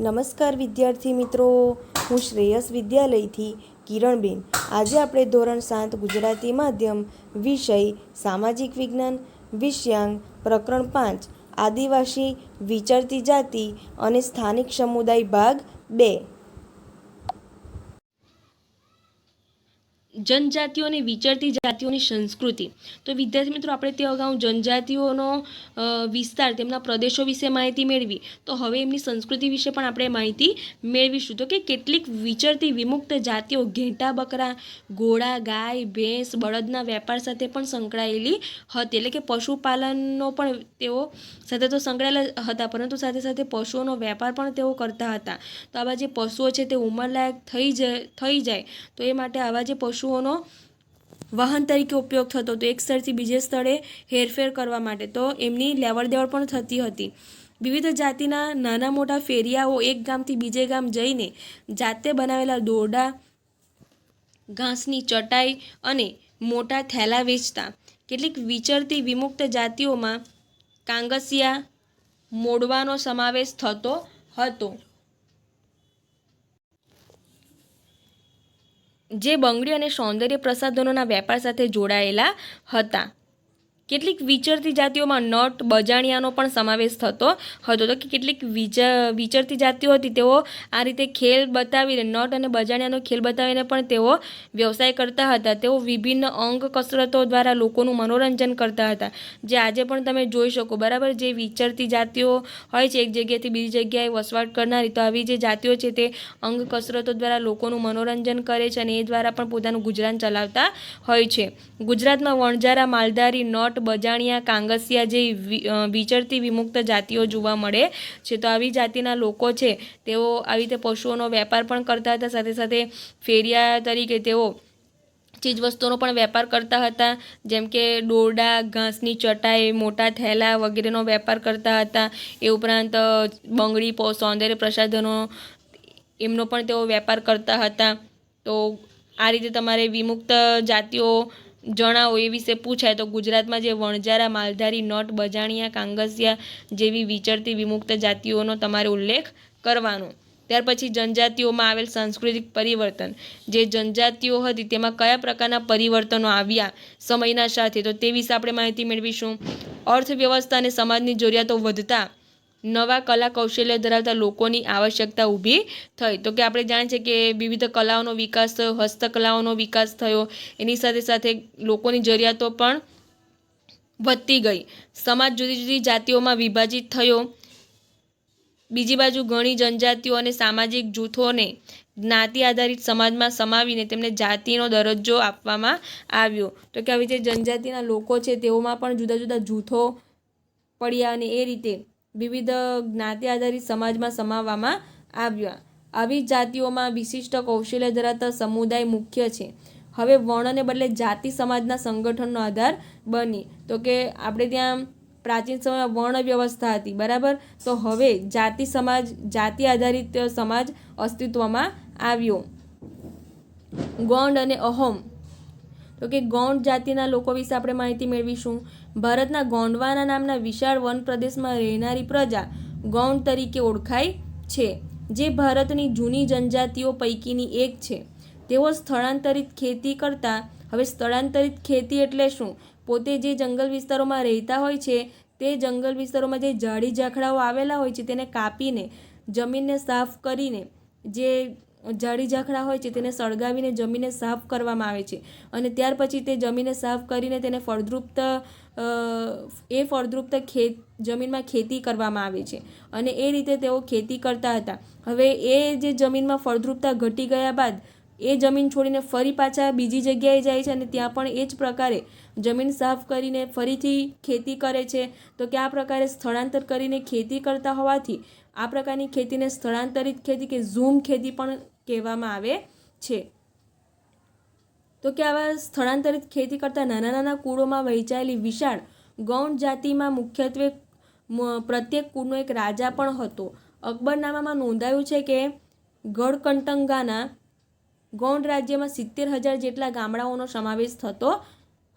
નમસ્કાર વિદ્યાર્થી મિત્રો, હું શ્રેયસ વિદ્યાલયથી કિરણબેન. આજે આપણે ધોરણ 7 ગુજરાતી માધ્યમ વિષય સામાજિક વિજ્ઞાન વિષયાંક પ્રકરણ 5 આદિવાસી વિચરતી જાતિ અને સ્થાનિક સમુદાય ભાગ 2 જનજાતિઓ અને વિચરતી જાતિઓની સંસ્કૃતિ. તો વિદ્યાર્થી મિત્રો, આપણે તે અગાઉ જનજાતિઓનો વિસ્તાર, તેમના પ્રદેશો વિશે માહિતી મેળવી. તો હવે એમની સંસ્કૃતિ વિશે પણ આપણે માહિતી મેળવીશું. તો કે કેટલીક વિચરતી વિમુક્ત જાતિઓ ઘેટા બકરા, ઘોડા, ગાય, ભેંસ, બળદના વેપાર સાથે પણ સંકળાયેલી હતી. એટલે કે પશુપાલનનો પણ તેઓ સાથે તો સંકળાયેલા હતા, પરંતુ સાથે સાથે પશુઓનો વેપાર પણ તેઓ કરતા હતા. તો આવા જે પશુઓ છે તે ઉંમરલાયક થઈ જાય તો એ માટે આવા જે પશુઓનો વાહન તરીકે ઉપયોગ થતો હતો, એક સ્થળથી બીજે સ્થળે હેરફેર કરવા માટે. તો એમની લેવડ દેવડ પણ થતી હતી. વિવિધ જાતિના નાના મોટા ફેરિયાઓ એક ગામથી બીજે ગામ જઈને જાતે બનાવેલા દોરડા, ઘાસની ચટાઈ અને મોટા થેલા વેચતા. કેટલીક વિચરતી વિમુક્ત જાતિઓમાં કાંગસિયા, મોડવાનો સમાવેશ થતો હતો, જે બંગડી અને સૌંદર્ય પ્રસાધનોના વેપાર સાથે જોડાયેલા હતા. કેટલીક વિચરતી જાતિઓમાં નટ, બજાણિયાનો પણ સમાવેશ થતો હતો. તો કે કેટલીક વિચરતી જાતિઓ હતી, તેઓ આ રીતે ખેલ બતાવીને, નટ અને બજાણિયાનો ખેલ બતાવીને પણ તેઓ વ્યવસાય કરતા હતા. તેઓ વિભિન્ન અંગ કસરતો દ્વારા લોકોનું મનોરંજન કરતા હતા, જે આજે પણ તમે જોઈ શકો. બરાબર, જે વિચરતી જાતિઓ હોય છે એક જગ્યાએથી બીજી જગ્યાએ વસવાટ કરનારી, તો આવી જે જાતિઓ છે તે અંગ કસરતો દ્વારા લોકોનું મનોરંજન કરે છે અને એ દ્વારા પણ પોતાનું ગુજરાન ચલાવતા હોય છે. ગુજરાતમાં વણજારા, માલધારી, નટ, બજાણિયા, કાંગસિયા જેવી વિચરતી વિમુક્ત જાતિઓ જોવા મળે છે. તો આવી જાતિના લોકો છે તેઓ આવી રીતે પશુઓનો વેપાર પણ કરતા હતા, સાથે સાથે ફેરિયા તરીકે તેઓ ચીજવસ્તુઓનો પણ વેપાર કરતા હતા, જેમ કે દોરડા, ઘાસની ચટાઈ, મોટા થેલા વગેરેનો વેપાર કરતા હતા. એ ઉપરાંત બંગડી, સૌંદર્ય પ્રસાધનો, એમનો પણ તેઓ વેપાર કરતા હતા. તો આ રીતે તમારે વિમુક્ત જાતિઓ જણાવો એ વિશે પૂછાય તો ગુજરાતમાં જે વણજારા, માલધારી, નટ, બજાણિયા, કાંગસિયા જેવી વિચરતી વિમુક્ત જાતિઓનો તમારે ઉલ્લેખ કરવાનો. ત્યાર પછી જનજાતિઓમાં આવેલ સાંસ્કૃતિક પરિવર્તન. જે જનજાતિઓ હતી તેમાં કયા પ્રકારના પરિવર્તનો આવ્યા સમયના સાથે, તો તે વિશે આપણે માહિતી મેળવીશું. અર્થવ્યવસ્થા અને સમાજની જરૂરિયાતો વધતા નવા કલા કૌશલ્ય ધરાવતા લોકોની આવશ્યકતા ઊભી થઈ. તો કે આપણે જાણીએ છીએ કે વિવિધ કલાઓનો વિકાસ થયો, હસ્તકલાઓનો વિકાસ થયો, એની સાથે સાથે લોકોની જરૂરિયાતો પણ વધતી ગઈ. સમાજ જુદી જુદી જાતિઓમાં વિભાજિત થયો. બીજી બાજુ ઘણી જનજાતિઓ અને સામાજિક જૂથોને જ્ઞાતિ આધારિત સમાજમાં સમાવીને તેમને જાતિનો દરજ્જો આપવામાં આવ્યો. તો કે આવી જે જનજાતિના લોકો છે તેઓમાં પણ જુદા જુદા જૂથો પડ્યા અને એ રીતે વિવિધ જ્ઞાતિ આધારિત સમાજમાં સમાવવામાં આવ્યા. આવી જાતિઓમાં વિશિષ્ટ કૌશલ્ય ધરાવતા સમુદાય મુખ્ય છે. હવે વર્ણને બદલે જાતિ સમાજના સંગઠનનો આધાર બની. તો કે આપણે ત્યાં પ્રાચીન સમયમાં વર્ણ વ્યવસ્થા હતી, બરાબર. તો હવે જાતિ આધારિત સમાજ અસ્તિત્વમાં આવ્યો. ગોંડ અને અહોમ. તો કે ગોંડ જાતિના લોકો વિશે આપણે માહિતી મેળવીશું. ભારતના ગોંડવાના નામના વિશાળ વન પ્રદેશમાં રહેનારી પ્રજા ગોંડ તરીકે ઓળખાય છે, જે ભારતની જૂની જનજાતિઓ પૈકીની એક છે. તેઓ સ્થળાંતરિત ખેતી કરતા. હવે સ્થળાંતરિત ખેતી એટલે શું? પોતે જે જંગલ વિસ્તારોમાં રહેતા હોય છે તે જંગલ વિસ્તારોમાં જે ઝાડી ઝાખડાઓ આવેલા હોય છે તેને કાપીને, જમીનને સાફ કરીને, જે ઝાડી ઝાખડા હોય છે તેને સળગાવીને જમીનને સાફ કરવામાં આવે છે અને ત્યાર પછી તે જમીનને સાફ કરીને તેને ફળદ્રુપ જમીનમાં ખેતી કરવામાં આવે છે અને એ રીતે તેઓ ખેતી કરતા હતા. હવે એ જે જમીનમાં ફળદ્રુપતા ઘટી ગયા બાદ એ જમીન છોડીને ફરી પાછા બીજી જગ્યાએ જાય છે અને ત્યાં પણ એ જ પ્રકારે જમીન સાફ કરીને ફરીથી ખેતી કરે છે. તો કે આ પ્રકારે સ્થળાંતર કરીને ખેતી કરતા હોવાથી આ પ્રકારની ખેતીને સ્થળાંતરિત ખેતી કે ઝૂમ ખેતી પણ કહેવામાં આવે છે. તો કે આવા સ્થળાંતરિત ખેતી કરતા નાના નાના કુળોમાં વહેંચાયેલી વિશાળ ગૌણ જાતિમાં મુખ્યત્વે પ્રત્યેક કુળનો એક રાજા પણ હતો. અકબરનામામાં નોંધાયું છે કે ગઢકંટંગાના ગૌણ રાજ્યમાં 70,000 જેટલા ગામડાઓનો સમાવેશ થતો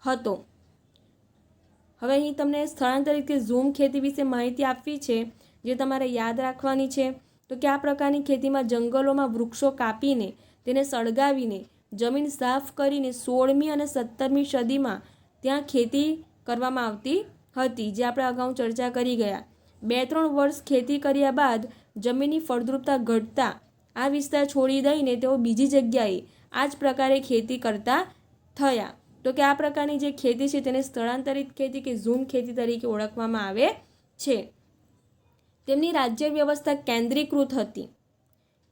હતો. હવે અહીં તમને સ્થળાંતરિત કે ઝૂમ ખેતી વિશે માહિતી આપવી છે, જે તમારે યાદ રાખવાની છે. તો કે આ પ્રકારની ખેતીમાં જંગલોમાં વૃક્ષો કાપીને તેને સળગાવીને જમીન સાફ કરીને 16મી અને 17મી સદીમાં ત્યાં ખેતી કરવામાં આવતી હતી, જે આપણે અગાઉ ચર્ચા કરી ગયા. 2-3 વર્ષ ખેતી કર્યા બાદ જમીનની ફળદ્રુપતા ઘટતા આ વિસ્તાર છોડી દઈને તેઓ બીજી જગ્યાએ આ જ પ્રકારે ખેતી કરતા થયા. તો કે આ પ્રકારની જે ખેતી છે તેને સ્થળાંતરિત ખેતી કે ઝૂમ ખેતી તરીકે ઓળખવામાં આવે છે. તેમની રાજ્ય વ્યવસ્થા કેન્દ્રીકૃત હતી.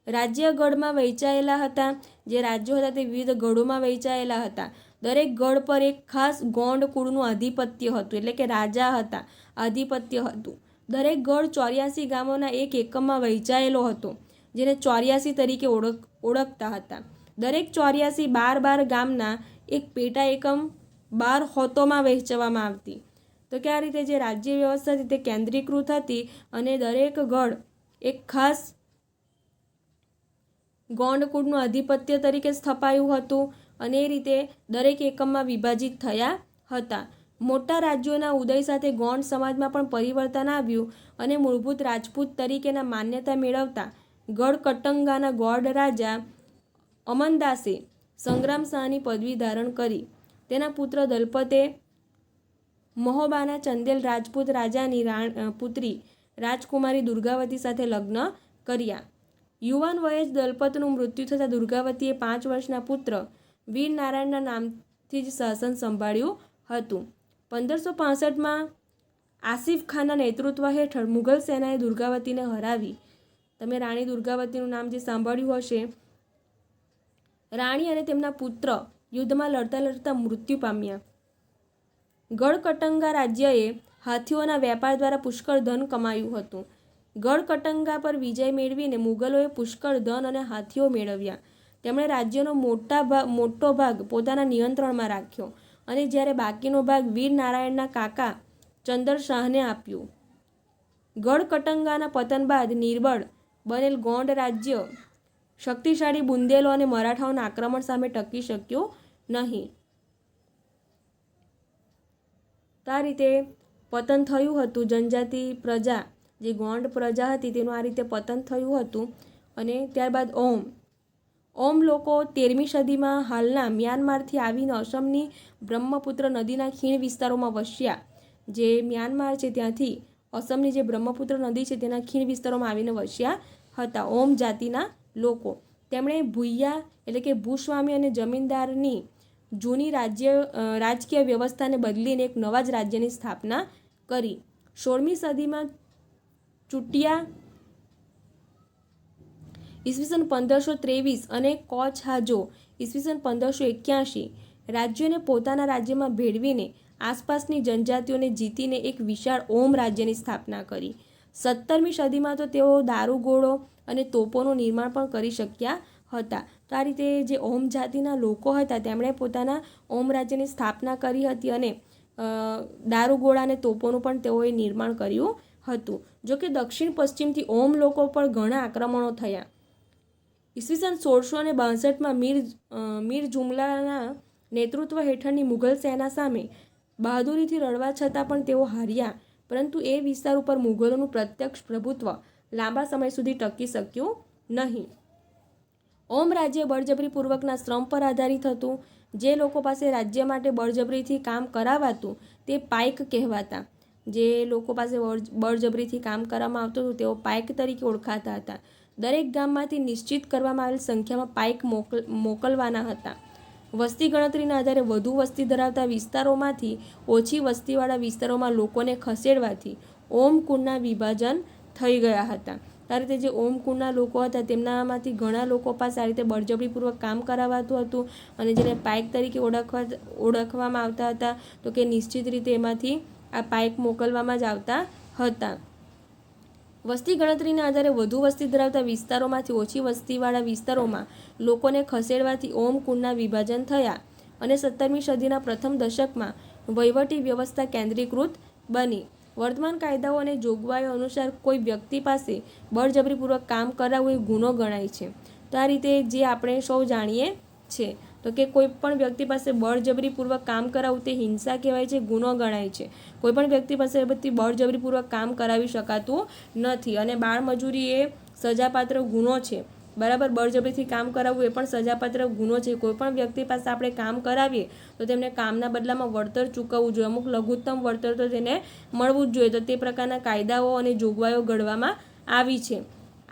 રાજ્ય ગઢમાં વહેંચાયેલા હતા. જે રાજ્યો હતા તે વિવિધ ગઢોમાં વહેંચાયેલા હતા. દરેક ગઢ પર એક ખાસ ગોંડ કુળનું આધિપત્ય હતું, એટલે કે રાજા હતા, આધિપત્ય હતું. દરેક ગઢ 84 ગામોના એક એકમમાં વહેંચાયેલો હતો, જેને 84 તરીકે ઓળખતા હતા. દરેક 84 12 ગામના એક પેટા એકમ 12 હોતોમાં વહેંચવામાં આવતી. તો કે આ રીતે જે રાજ્ય વ્યવસ્થા હતી તે કેન્દ્રીકૃત હતી અને દરેક ગઢ એક ખાસ ગોંડ કુળનું આધિપત્ય તરીકે સ્થપાયું હતું અને એ રીતે દરેક એકમમાં વિભાજિત થયા હતા. મોટા રાજ્યોના ઉદય સાથે ગોંડ સમાજમાં પણ પરિવર્તન આવ્યું અને મૂળભૂત રાજપૂત તરીકેના માન્યતા મેળવતા ગઢ કટંગાના ગોંડ રાજા અમનદાસે સંગ્રામ શાહની પદવી ધારણ કરી. તેના પુત્ર દલપતે મહોબાના ચંદેલ રાજપૂત રાજાની પુત્રી રાજકુમારી દુર્ગાવતી સાથે લગ્ન કર્યા. યુવાન વયે જ દલપતનું મૃત્યુ થતાં દુર્ગાવતીએ 5 વર્ષના પુત્ર વીર નારાયણના નામથી જ શાસન સંભાળ્યું હતું. 1565માં આસિફ ખાનના નેતૃત્વ હેઠળ મુઘલ સેનાએ દુર્ગાવતીને હરાવી. તમે રાણી દુર્ગાવતીનું નામ જે સાંભળ્યું હશે. રાણી અને તેમના પુત્ર યુદ્ધમાં લડતા લડતા મૃત્યુ પામ્યા. ગઢ કટંગા રાજ્યએ હાથીઓના વેપાર દ્વારા પુષ્કળ ધન કમાયું હતું. ગઢ કટંગા પર વિજય મેળવીને મુગલોએ પુષ્કળ ધન અને હાથીઓ મેળવ્યા. તેમણે રાજ્યનો મોટો ભાગ પોતાના નિયંત્રણમાં રાખ્યો અને જ્યારે બાકીનો ભાગ વીર નારાયણના કાકા ચંદર શાહને આપ્યો. ગઢ કટંગાના પતન બાદ નિર્બળ બનેલ ગોંડ રાજ્ય શક્તિશાળી બુંદેલો અને મરાઠાઓના આક્રમણ સામે ટકી શક્યું નહીં. આ રીતે પતન થયું હતું. જનજાતિ પ્રજા, જે ગોંડ પ્રજા હતી, તેનું આ રીતે પતન થયું હતું. અને ત્યારબાદ ઓમ લોકો 13મી સદીમાં હાલના મ્યાનમારથી આવીને અસમની બ્રહ્મપુત્ર નદીના ખીણ વિસ્તારોમાં વસ્યા. જે મ્યાનમાર છે ત્યાંથી અસમની જે બ્રહ્મપુત્ર નદી છે તેના ખીણ વિસ્તારોમાં આવીને વસ્યા હતા ઓમ જાતિના લોકો. તેમણે ભૂયા એટલે કે ભૂસ્વામી અને જમીનદારની જૂની રાજકીય વ્યવસ્થાને બદલીને એક નવા જ રાજ્યની સ્થાપના કરી. 16મી સદીમાં ચુટિયા ઈસવીસન 1523 અને કોચ હાજો ઈસવીસન 1581 રાજ્યોને પોતાના રાજ્યમાં ભેળવીને આસપાસની જનજાતિઓને જીતીને એક વિશાળ ઓમ રાજ્યની સ્થાપના કરી. 17મી સદીમાં તો તેઓ દારૂગોળો અને તોપોનું નિર્માણ પણ કરી શક્યા હતા. તો આ રીતે જે ઓમ જાતિના લોકો હતા તેમણે પોતાના ઓમ રાજ્યની સ્થાપના કરી હતી અને દારૂગોળા અને તોપોનું પણ તેઓએ નિર્માણ કર્યું હતું. જો કે દક્ષિણ પશ્ચિમથી ઓમ લોકો પર ઘણા આક્રમણો થયા. ઈસવીસન 1662માં મીર જુમલાના નેતૃત્વ હેઠળની મુઘલ સેના સામે બહાદુરીથી લડવા છતાં પણ તેઓ હાર્યા. પરંતુ એ વિસ્તાર ઉપર મુઘલોનું પ્રત્યક્ષ પ્રભુત્વ લાંબા સમય સુધી ટકી શક્યું નહીં. ઓમ રાજ્ય બળજબરીપૂર્વકના શ્રમ પર આધારિત હતું. જે લોકો પાસે રાજ્ય માટે બળજબરીથી કામ કરાવાતું તે પાઇક કહેવાતા. જે લોકો પાસે બળજબરીથી કામ કરવામાં આવતું હતું તેઓ પાઇક તરીકે ઓળખાતા હતા. દરેક ગામમાંથી નિશ્ચિત કરવામાં આવેલ સંખ્યામાં પાઇક મોકલવાના હતા. વસ્તી ગણતરીના આધારે વધુ વસ્તી ધરાવતા વિસ્તારોમાંથી ઓછી વસ્તીવાળા વિસ્તારોમાં લોકોને ખસેડવાથી ઓમ કુળના વિભાજન થઈ ગયા હતા. આ રીતે જે ઓમ કુળના લોકો હતા તેમનામાંથી ઘણા લોકો પાસે આ રીતે બળજબરીપૂર્વક કામ કરાવાતું હતું અને જેને પાઇક તરીકે ઓળખવામાં આવતા હતા. તો કે નિશ્ચિત રીતે એમાંથી આ પાઇક મોકલવામાં જ આવતા હતા. વસ્તી ગણતરીના આધારે વધુ વસ્તી ધરાવતા વિસ્તારોમાંથી ઓછી વસ્તીવાળા વિસ્તારોમાં લોકોને ખસેડવાથી ઓમ કુળના વિભાજન થયા અને 17મી સદીના પ્રથમ દશકમાં વહીવટી વ્યવસ્થા કેન્દ્રીકૃત બની. વર્તમાન કાયદાઓ અને જોગવાઈઓ અનુસાર કોઈ વ્યક્તિ પાસે બળજબરીપૂર્વક કામ કરાવવું એ ગુનો ગણાય છે. તો આ રીતે જે આપણે સૌ જાણીએ છે તો કે કોઈ પણ વ્યક્તિ પાસે બળજબરીપૂર્વક કામ કરાવવું તે હિંસા કહેવાય છે, ગુનો ગણાય છે. કોઈ પણ વ્યક્તિ પાસે બળજબરીપૂર્વક કામ કરાવી શકાતું નથી અને બાળમજૂરી એ સજાપાત્ર ગુનો છે, બરાબર. બળજબરીથી કામ કરાવવું એ પણ સજાપાત્ર ગુનો છે. કોઈ પણ વ્યક્તિ પાસે આપણે કામ કરાવીએ તો તેમને કામના બદલામાં વળતર ચૂકવવું જોઈએ. અમુક લઘુત્તમ વળતર તો તેને મળવું જ જોઈએ. તો તે પ્રકારના કાયદાઓ અને જોગવાઈઓ ઘડવામાં આવી છે.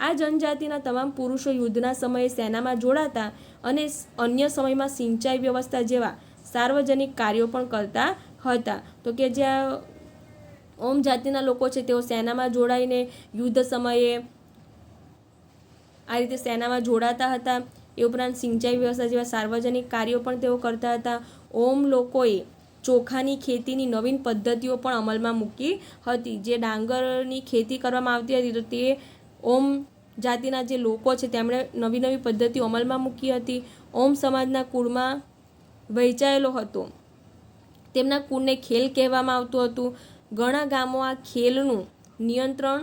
આ જનજાતિના તમામ પુરુષો યુદ્ધના સમયે સેનામાં જોડાતા અને અન્ય સમયમાં સિંચાઈ વ્યવસ્થા જેવા સાર્વજનિક કાર્યો પણ કરતા હતા. તો કે જ્યાં ઓમ જાતિના લોકો છે તેઓ સેનામાં જોડાઈને યુદ્ધ સમયે આ રીતે સેનામાં જોડાતા હતા. એ ઉપરાંત સિંચાઈ વ્યવસ્થા જેવા સાર્વજનિક કાર્યો પણ તેઓ કરતા હતા. ઓમ લોકોએ ચોખાની ખેતીની નવીન પદ્ધતિઓ પણ અમલમાં મૂકી હતી. જે ડાંગરની ખેતી કરવામાં આવતી હતી તો તે ઓમ જાતિના જે લોકો છે તેમણે નવી નવી પદ્ધતિઓ અમલમાં મૂકી હતી. ઓમ સમાજના કુળમાં વહેંચાયેલો હતો. તેમના કુળને ખેલ કહેવામાં આવતું હતું. ઘણા ગામો આ ખેલનું નિયંત્રણ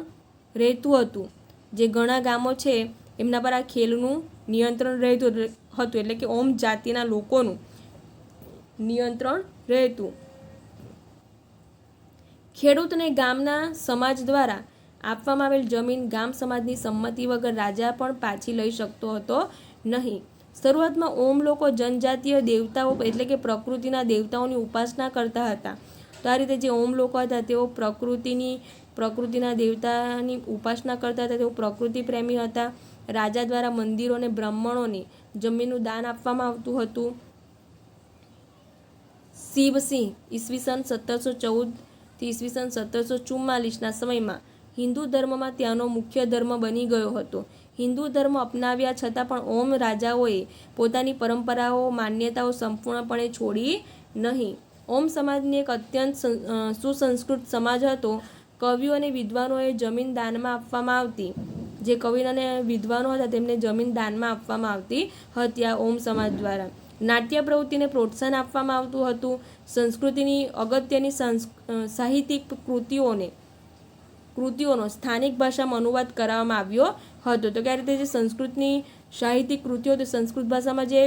રહેતું હતું. જે ઘણા ગામો છે એમના પર આ ખેલનું નિયંત્રણ રહેતું હતું, એટલે કે ઓમ જાતિના લોકોનું નિયંત્રણ રહેતું. ખેડૂતને ગામના સમાજ દ્વારા આપવામાં આવેલ જમીન ગામ સમાજની સંમતિ વગર રાજા પણ પાછી લઈ શકતો હતો નહીં. શરૂઆતમાં ઓમ લોકો જનજાતીય દેવતાઓ એટલે કે પ્રકૃતિના દેવતાઓની ઉપાસના કરતા હતા. તો આ રીતે જે ઓમ લોકો હતા તેઓ પ્રકૃતિના દેવતાની ઉપાસના કરતા હતા. તેઓ પ્રકૃતિ પ્રેમી હતા. રાજા દ્વારા મંદિરો અને બ્રાહ્મણોને જમીનનું દાન આપવામાં આવતું હતું. શિવસિંહ ઈસવીસન 1714 ઈસવીસન 1744ના સમયમાં હિન્દુ ધર્મમાં ત્યાંનો મુખ્ય ધર્મ બની ગયો હતો. હિન્દુ ધર્મ અપનાવ્યા છતાં પણ ઓમ રાજાઓએ પોતાની પરંપરાઓ માન્યતાઓ સંપૂર્ણપણે છોડી નહીં. ઓમ સમાજની એક અત્યંત સુસંસ્કૃત સમાજ હતો. કવિઓ અને વિદ્વાનોએ જમીન દાનમાં આપવામાં આવતી. જે કવિ અને વિદ્વાનો હતા તેમને જમીન દાનમાં આપવામાં આવતી હતી આ ઓમ સમાજ દ્વારા. નાટ્ય પ્રવૃત્તિને પ્રોત્સાહન આપવામાં આવતું હતું. સંસ્કૃતિની અગત્યની સાહિત્યિક કૃતિઓનો સ્થાનિક ભાષામાં અનુવાદ કરવામાં આવ્યો હતો. તો કે આ રીતે જે સંસ્કૃતની સાહિત્યિક કૃતિઓ હતી, સંસ્કૃત ભાષામાં જે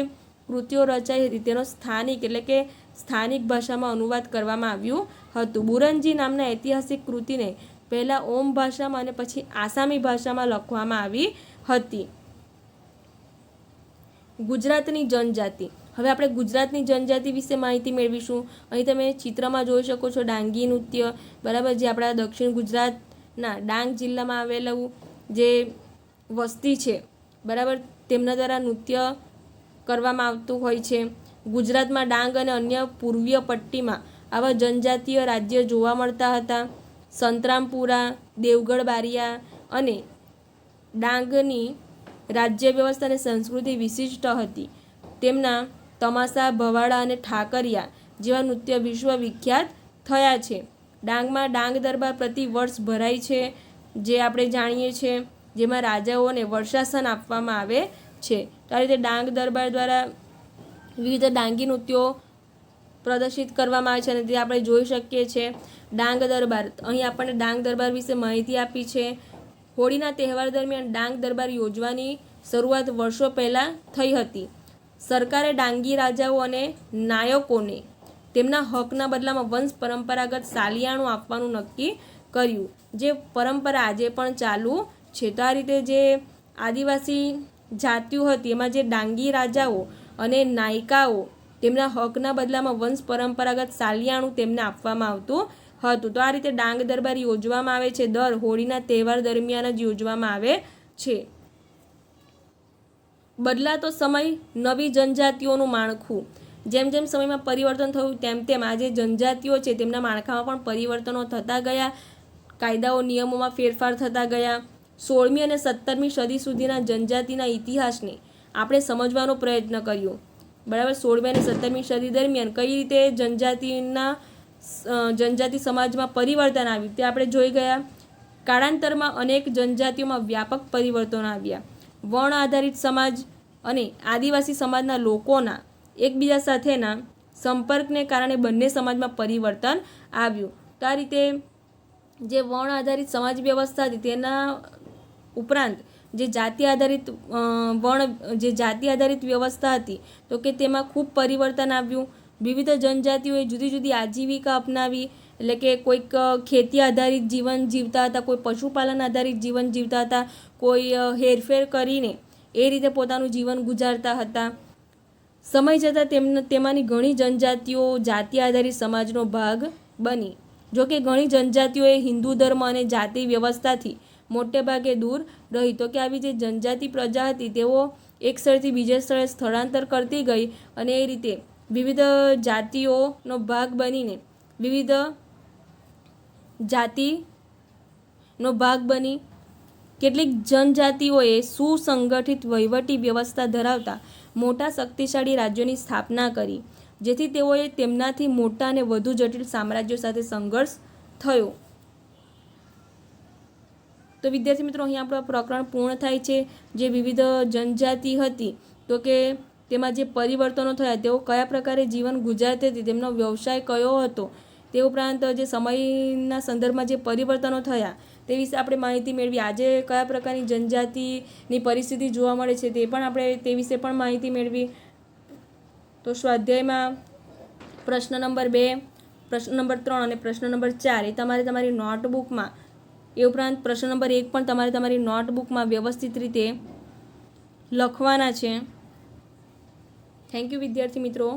કૃતિઓ રચાઈ હતી તેનો સ્થાનિક એટલે કે સ્થાનિક ભાષામાં અનુવાદ કરવામાં આવ્યું હતું. બુરંજી નામના ઐતિહાસિક કૃતિને પહેલાં ઓમ ભાષામાં અને પછી આસામી ભાષામાં લખવામાં આવી હતી. ગુજરાતની જનજાતિ. હવે આપણે ગુજરાતની જનજાતિ વિશે માહિતી મેળવીશું. અહીં તમે ચિત્રમાં જોઈ શકો છો ડાંગી નૃત્ય, બરાબર, જે આપણા દક્ષિણ ગુજરાતના ડાંગ જિલ્લામાં આવેલું જે વસ્તી છે, બરાબર, તેમના દ્વારા નૃત્ય કરવામાં આવતું હોય છે. ગુજરાતમાં ડાંગ અને અન્ય પૂર્વીય પટ્ટીમાં આવા જનજાતીય રાજ્ય જોવા મળતા હતા. સંતરામપુરા, દેવગઢ બારિયા અને ડાંગની રાજ્ય વ્યવસ્થા અને સંસ્કૃતિ વિશિષ્ટ હતી. તેમના તમાસા, ભવાડા અને ઠાકરિયા જેવા નૃત્ય વિશ્વ વિખ્યાત થયા છે. ડાંગમાં ડાંગ દરબાર પ્રતિ વર્ષ ભરાય છે, જે આપણે જાણીએ છીએ, જેમાં રાજાઓને વર્ષાસન આપવામાં આવે છે. તો આ રીતે ડાંગ દરબાર દ્વારા વિવિધ ડાંગી નૃત્યો પ્રદર્શિત કરવામાં આવે છે અને તે આપણે જોઈ શકીએ છીએ. ડાંગ દરબાર, અહીં આપણને ડાંગ દરબાર વિશે માહિતી આપી છે. હોળીના તહેવાર દરમિયાન ડાંગ દરબાર યોજવાની શરૂઆત વર્ષો પહેલાં થઈ હતી. સરકારે ડાંગી રાજાઓ અને નાયકોને તેમના હકના બદલામાં વંશ પરંપરાગત સાલિયાણું આપવાનું નક્કી કર્યું, જે પરંપરા આજે પણ ચાલુ છે. તો આ રીતે જે આદિવાસી જાતિઓ હતી એમાં જે ડાંગી રાજાઓ અને નાયકાઓ તેમના હકના બદલામાં વંશ પરંપરાગત સાલિયાણું તેમને આપવામાં આવતું હતું. તો આ રીતે ડાંગ દરબાર યોજવામાં આવે છે. દર હોળીના તહેવાર દરમિયાન જ યોજવામાં આવે છે. બદલાતો સમય, નવી જનજાતિઓનું માળખું. જેમ જેમ સમયમાં પરિવર્તન થયું તેમ તેમ આ જે જનજાતિઓ છે તેમના માળખામાં પણ પરિવર્તનો થતા ગયા. કાયદાઓ નિયમોમાં ફેરફાર થતા ગયા. 16મી અને 17મી સદી સુધીના જનજાતિના ઇતિહાસને આપણે સમજવાનો પ્રયત્ન કર્યો, બરાબર. 16મી અને 17મી સદી દરમિયાન કઈ રીતે જનજાતિ સમાજમાં પરિવર્તન આવ્યું તે આપણે જોઈ ગયા. કાળાંતરમાં અનેક જનજાતિઓમાં વ્યાપક પરિવર્તનો આવ્યા. વર્ણ આધારિત સમાજ અને આદિવાસી સમાજના લોકોના એકબીજા સાથેના સંપર્કને કારણે બંને સમાજમાં પરિવર્તન આવ્યું. તો આ રીતે જે વર્ણ આધારિત સમાજ વ્યવસ્થા હતી તેના ઉપરાંત જે જાતિ આધારિત વ્યવસ્થા હતી તો કે તેમાં ખૂબ પરિવર્તન આવ્યું. વિવિધ જનજાતિઓએ જુદી જુદી આજીવિકા અપનાવી. એટલે કે કોઈક ખેતી આધારિત જીવન જીવતા હતા, કોઈ પશુપાલન આધારિત જીવન જીવતા હતા, કોઈ હેરફેર કરીને એ રીતે પોતાનું જીવન ગુજારતા હતા. સમય જતાં તેમાંની ઘણી જનજાતિઓ જાતિ આધારિત સમાજનો ભાગ બની. જોકે ઘણી જનજાતિઓએ હિન્દુ ધર્મ અને જાતિ વ્યવસ્થાથી મોટે ભાગે દૂર રહી. તો કે આવી જે જનજાતિ પ્રજા હતી તેઓ એક સ્થળેથી બીજે સ્થળે સ્થળાંતર કરતી ગઈ અને એ રીતે વિવિધ જાતિઓનો ભાગ બનીને વિવિધ જાતિનો ભાગ બની. કેટલીક જનજાતિઓએ સુસંગઠિત વહીવટી વ્યવસ્થા ધરાવતા મોટા શક્તિશાળી રાજ્યોની સ્થાપના કરી, જેથી તેઓએ તેમનાથી મોટા અને વધુ જટિલ સામ્રાજ્યો સાથે સંઘર્ષ થયો. તો વિદ્યાર્થી મિત્રો, અહીં આપણું પ્રકરણ પૂર્ણ થાય છે. જે વિવિધ જનજાતિ હતી તો કે તેમાં જે પરિવર્તનો થયા, તેઓ કયા પ્રકારે જીવન ગુજારતી હતી, તેમનો વ્યવસાય કયો હતો, તે ઉપરાંત જે સમયના સંદર્ભમાં જે પરિવર્તનો થયા તે વિશે આપણે માહિતી મેળવી. આજે કયા પ્રકારની જનજાતિની પરિસ્થિતિ જોવા મળે છે તે પણ આપણે તે વિશે પણ માહિતી મેળવી. તો સ્વાધ્યાયમાં પ્રશ્ન નંબર 2, પ્રશ્ન નંબર 3 અને પ્રશ્ન નંબર 4 એ તમારે તમારી નોટબુકમાં, એ ઉપરાંત પ્રશ્ન નંબર 1 પણ તમારે તમારી નોટબુકમાં વ્યવસ્થિત રીતે લખવાના છે. થેન્ક યુ વિદ્યાર્થી મિત્રો.